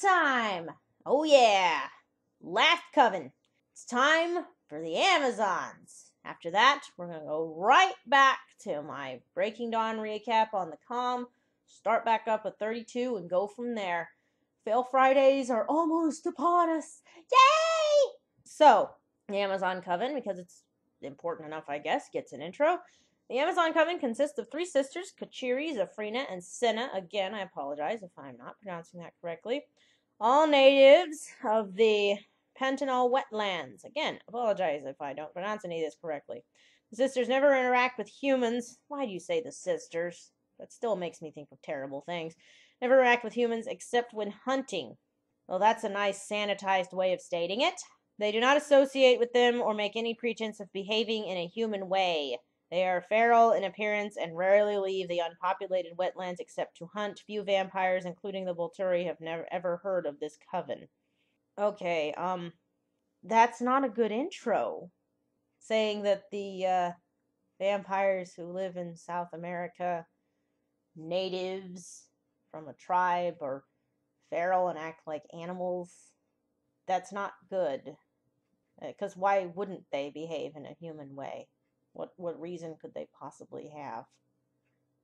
time! Oh yeah! Last coven. It's time for the Amazons. After that, we're going to go right back to my Breaking Dawn recap on the comm, start back up at 32, and go from there. Fail Fridays are almost upon us. Yay! So, the Amazon Coven, because it's important enough, I guess, gets an intro. The Amazon Coven consists of 3 sisters, Kachiri, Zafrina, and Senna. Again, I apologize if I'm not pronouncing that correctly. All natives of the Pantanal wetlands. Again, apologize if I don't pronounce any of this correctly. The sisters never interact with humans. Why do you say the sisters? That still makes me think of terrible things. Never interact with humans except when hunting. Well, that's a nice sanitized way of stating it. They do not associate with them or make any pretense of behaving in a human way. They are feral in appearance and rarely leave the unpopulated wetlands except to hunt. Few vampires, including the Volturi, have never ever heard of this coven. Okay, that's not a good intro. Saying that the vampires who live in South America, natives from a tribe, are feral and act like animals. That's not good. Because why wouldn't they behave in a human way? What reason could they possibly have?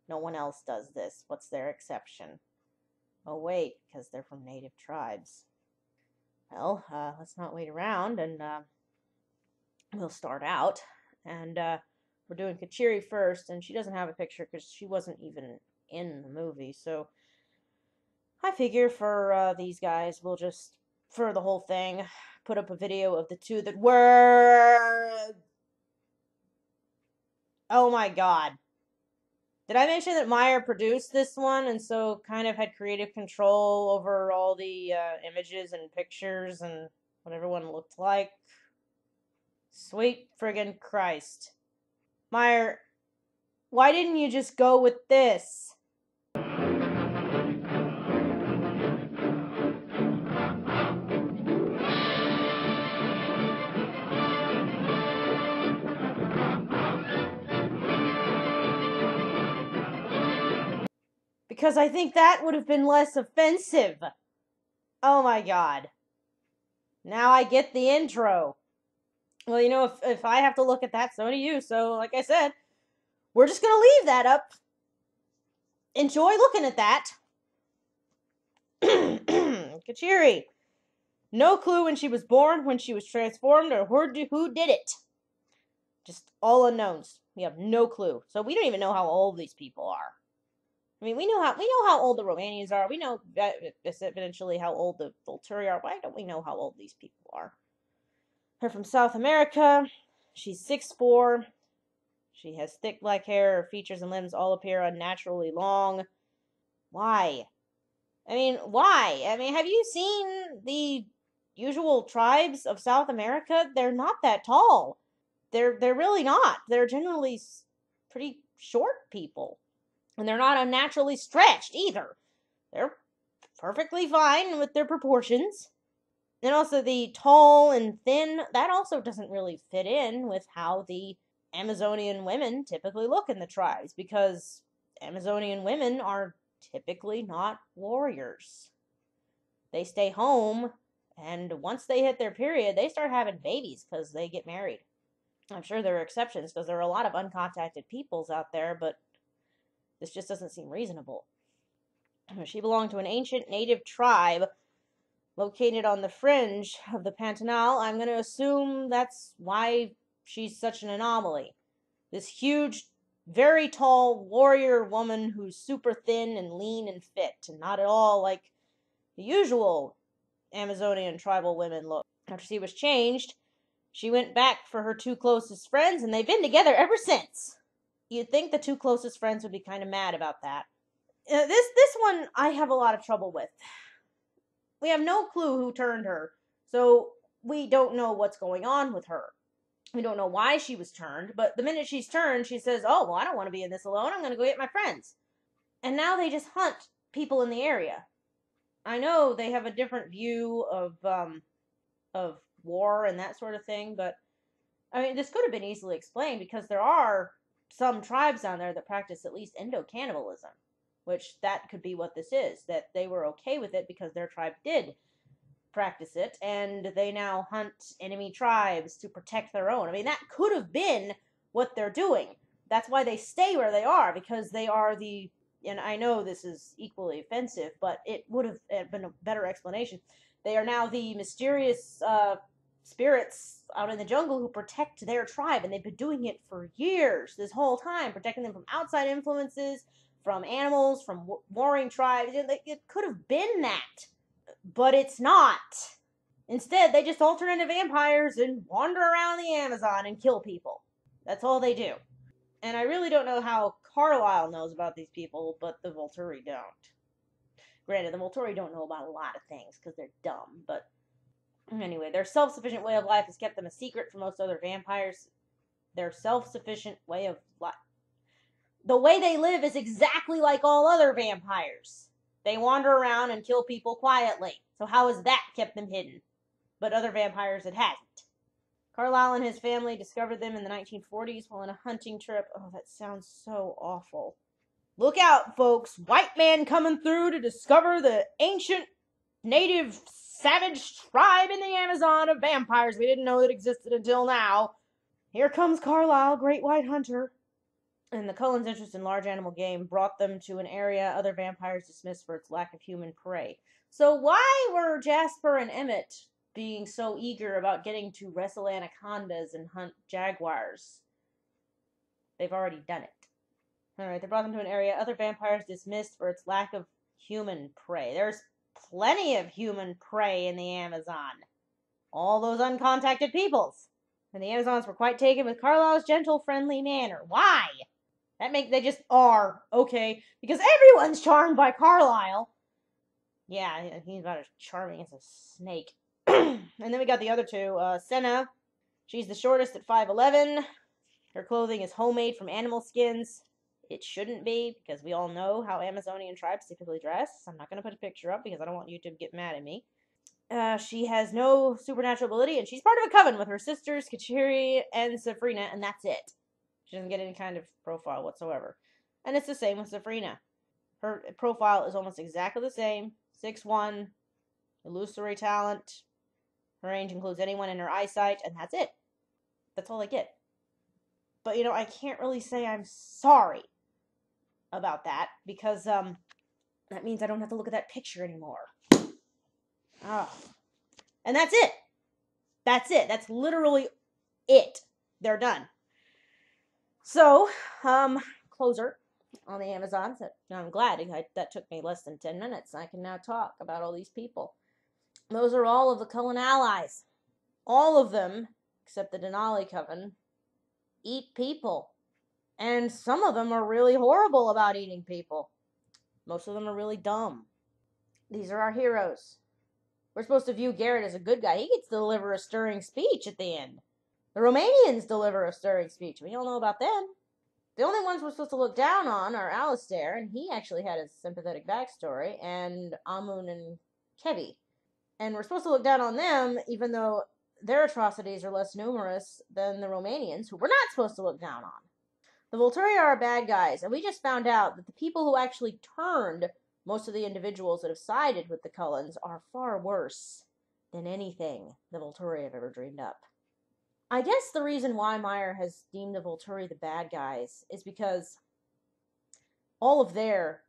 No one else does this. What's their exception? Oh, wait, because they're from native tribes. Well, let's not wait around, and we'll start out. And we're doing Kachiri first, and she doesn't have a picture because she wasn't even in the movie. So I figure for these guys, we'll just, for the whole thing, put up a video of the 2 that were... Oh my god. Did I mention that Meyer produced this one and so kind of had creative control over all the images and pictures and what everyone looked like? Sweet friggin' Christ. Meyer, why didn't you just go with this? Because I think that would have been less offensive. Oh my god. Now I get the intro. Well, you know, if I have to look at that, so do you. So, like I said, we're just going to leave that up. Enjoy looking at that. Kachiri. No clue when she was born, when she was transformed, or who did it. Just all unknowns. We have no clue. So we don't even know how old these people are. I mean, we know how old the Romanians are. We know eventually how old the Volturi are. Why don't we know how old these people are? They're from South America. She's 6'4". She has thick black hair. Her features and limbs all appear unnaturally long. Why? I mean, why? I mean, have you seen the usual tribes of South America? They're not that tall. They're really not. They're generally pretty short people. And they're not unnaturally stretched either. They're perfectly fine with their proportions. And also the tall and thin, that also doesn't really fit in with how the Amazonian women typically look in the tribes, because Amazonian women are typically not warriors. They stay home, and once they hit their period, they start having babies because they get married. I'm sure there are exceptions, because there are a lot of uncontacted peoples out there, but this just doesn't seem reasonable. She belonged to an ancient native tribe located on the fringe of the Pantanal. I'm going to assume that's why she's such an anomaly. This huge, very tall warrior woman who's super thin and lean and fit, and not at all like the usual Amazonian tribal women look. After she was changed, she went back for her 2 closest friends, and they've been together ever since. You'd think the 2 closest friends would be kind of mad about that. This one I have a lot of trouble with. We have no clue who turned her, so we don't know what's going on with her. We don't know why she was turned, but the minute she's turned, she says, oh, well, I don't want to be in this alone. I'm going to go get my friends. And now they just hunt people in the area. I know they have a different view of war and that sort of thing, but, I mean, this could have been easily explained because there are some tribes down there that practice at least endo-cannibalism. which that could be what this is, that they were okay with it because their tribe did practice it, and they now hunt enemy tribes to protect their own. I mean, that could have been what they're doing. That's why they stay where they are, because they are the, and I know this is equally offensive, but it would have been a better explanation. They are now the mysterious spirits out in the jungle who protect their tribe, and they've been doing it for years, this whole time, protecting them from outside influences, from animals, from warring tribes. It could have been that, but it's not. Instead, they just alter into vampires and wander around the Amazon and kill people. That's all they do. And I really don't know how Carlisle knows about these people, but the Volturi don't. Granted, the Volturi don't know about a lot of things because they're dumb, but anyway, their self-sufficient way of life has kept them a secret from most other vampires. Their self-sufficient way of life. The way they live is exactly like all other vampires. They wander around and kill people quietly. So how has that kept them hidden? But other vampires, it hasn't. Carlisle and his family discovered them in the 1940s while on a hunting trip. Oh, that sounds so awful. Look out, folks. White man coming through to discover the ancient native savage tribe in the Amazon of vampires we didn't know that existed until now. Here comes Carlisle, great white hunter. And the Cullens' interest in large animal game brought them to an area other vampires dismissed for its lack of human prey. So why were Jasper and Emmett being so eager about getting to wrestle anacondas and hunt jaguars? They've already done it. Alright, they brought them to an area other vampires dismissed for its lack of human prey. There's plenty of human prey in the Amazon. All those uncontacted peoples. And the Amazons were quite taken with Carlisle's gentle, friendly manner. Why? They just are, okay? Because everyone's charmed by Carlisle. Yeah, he's about as charming as a snake. And then we got the other two. Senna, she's the shortest at 5'11". Her clothing is homemade from animal skins. It shouldn't be, because we all know how Amazonian tribes typically dress. I'm not going to put a picture up because I don't want YouTube to get mad at me. She has no supernatural ability, and she's part of a coven with her sisters, Kachiri and Safrina, and that's it. She doesn't get any kind of profile whatsoever. And it's the same with Safrina. Her profile is almost exactly the same. 6'1", illusory talent. Her range includes anyone in her eyesight, and that's it. That's all I get. But, I can't really say I'm sorry about that, because, that means I don't have to look at that picture anymore. Oh. And that's it. That's it. That's literally it. They're done. So, closer on the Amazons. I'm glad that took me less than 10 minutes. I can now talk about all these people. Those are all of the Cullen allies. All of them, except the Denali Coven, eat people. And some of them are really horrible about eating people. Most of them are really dumb. These are our heroes. We're supposed to view Garrett as a good guy. He gets to deliver a stirring speech at the end. The Romanians deliver a stirring speech. We don't know about them. The only ones we're supposed to look down on are Alistair, and he actually had a sympathetic backstory, and Amun and Kevi. And we're supposed to look down on them, even though their atrocities are less numerous than the Romanians, who we're not supposed to look down on. The Volturi are bad guys, and we just found out that the people who actually turned most of the individuals that have sided with the Cullens are far worse than anything the Volturi have ever dreamed up. I guess the reason why Meyer has deemed the Volturi the bad guys is because all of their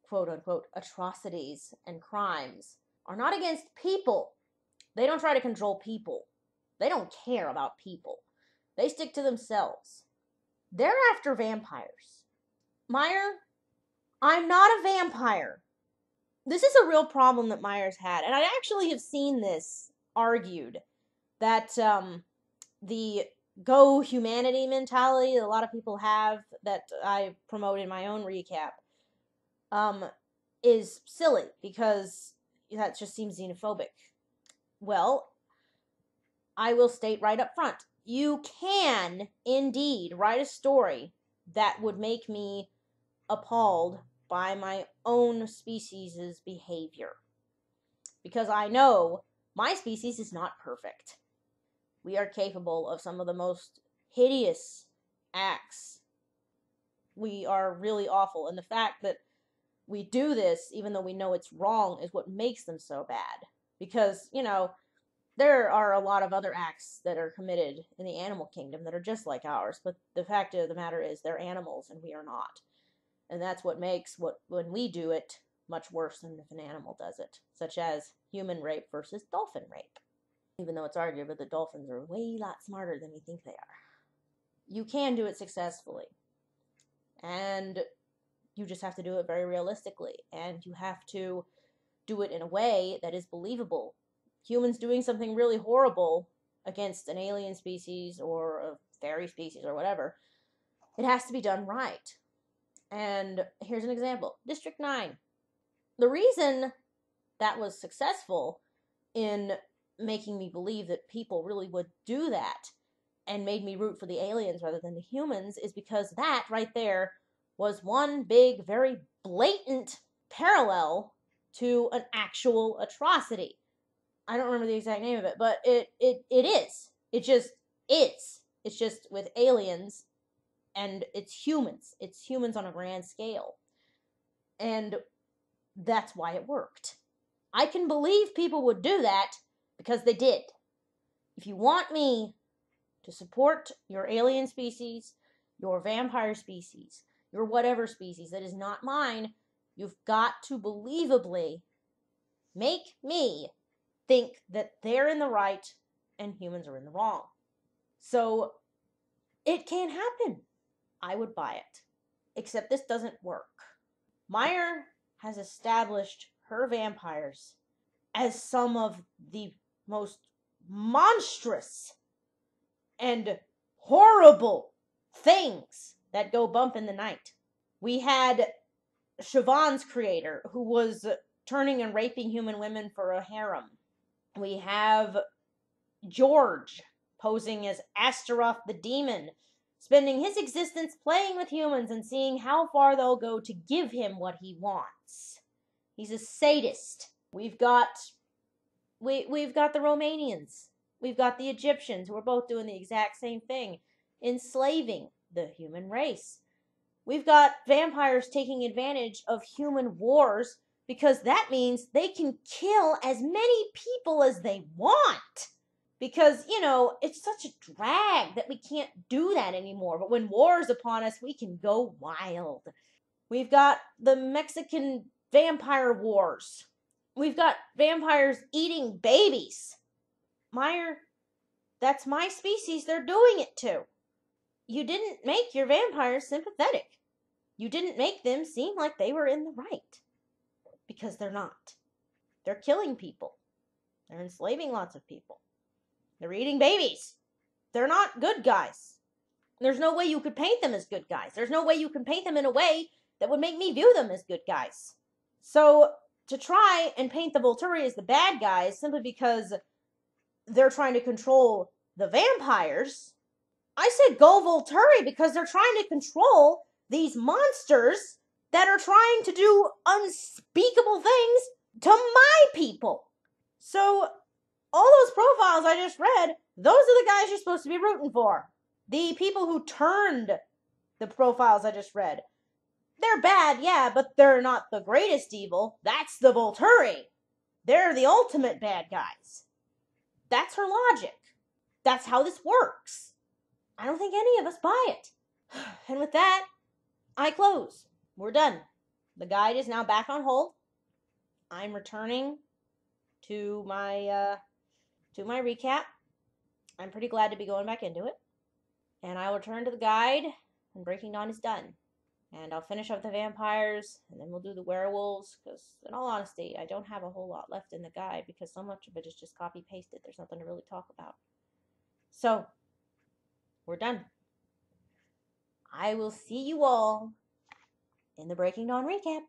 quote-unquote atrocities and crimes are not against people. They don't try to control people. They don't care about people. They stick to themselves. They're after vampires. Meyer, I'm not a vampire. This is a real problem that Meyer's had, and I actually have seen this argued, that the go humanity mentality that a lot of people have, that I promote in my own recap, is silly, because that just seems xenophobic. Well, I will state right up front, you can indeed write a story that would make me appalled by my own species' behavior. Because I know my species is not perfect. We are capable of some of the most hideous acts. We are really awful. And the fact that we do this, even though we know it's wrong, is what makes them so bad. Because, there are a lot of other acts that are committed in the animal kingdom that are just like ours, but the fact of the matter is they're animals and we are not. And that's what makes when we do it much worse than if an animal does it, such as human rape versus dolphin rape. Even though it's argued that the dolphins are way lot smarter than we think they are. You can do it successfully. And you just have to do it very realistically. And you have to do it in a way that is believable. Humans doing something really horrible against an alien species or a fairy species or whatever, it has to be done right. And here's an example. District 9. The reason that was successful in making me believe that people really would do that and made me root for the aliens rather than the humans is because that right there was one big, very blatant parallel to an actual atrocity. I don't remember the exact name of it, but it is. It just is. It's just with aliens, and it's humans. It's humans on a grand scale. And that's why it worked. I can believe people would do that because they did. If you want me to support your alien species, your vampire species, your whatever species that is not mine, you've got to believably make me think that they're in the right and humans are in the wrong. So it can happen. I would buy it. Except this doesn't work. Meyer has established her vampires as some of the most monstrous and horrible things that go bump in the night. We had Siobhan's creator, who was turning and raping human women for a harem. We have George, posing as Astaroth the demon, spending his existence playing with humans and seeing how far they'll go to give him what he wants. He's a sadist. We've got the Romanians. We've got the Egyptians, who are both doing the exact same thing, enslaving the human race. We've got vampires taking advantage of human wars because that means they can kill as many people as they want. Because, it's such a drag that we can't do that anymore. But when war is upon us, we can go wild. We've got the Mexican vampire wars. We've got vampires eating babies. Meyer, that's my species they're doing it to. You didn't make your vampires sympathetic. You didn't make them seem like they were in the right. Because they're not. They're killing people. They're enslaving lots of people. They're eating babies. They're not good guys. There's no way you could paint them as good guys. There's no way you can paint them in a way that would make me view them as good guys. So, to try and paint the Volturi as the bad guys simply because they're trying to control the vampires, I said go Volturi because they're trying to control these monsters that are trying to do unspeakable things to my people. So, all those profiles I just read, those are the guys you're supposed to be rooting for. The people who turned the profiles I just read. They're bad, yeah, but they're not the greatest evil. That's the Volturi. They're the ultimate bad guys. That's her logic. That's how this works. I don't think any of us buy it. And with that, I close. We're done. The guide is now back on hold. I'm returning to my recap. I'm pretty glad to be going back into it. And I will return to the guide, and Breaking Dawn is done. And I'll finish up the vampires, and then we'll do the werewolves, because, in all honesty, I don't have a whole lot left in the guide, because so much of it is just copy-pasted. There's nothing to really talk about. So, we're done. I will see you all in the Breaking Dawn recap.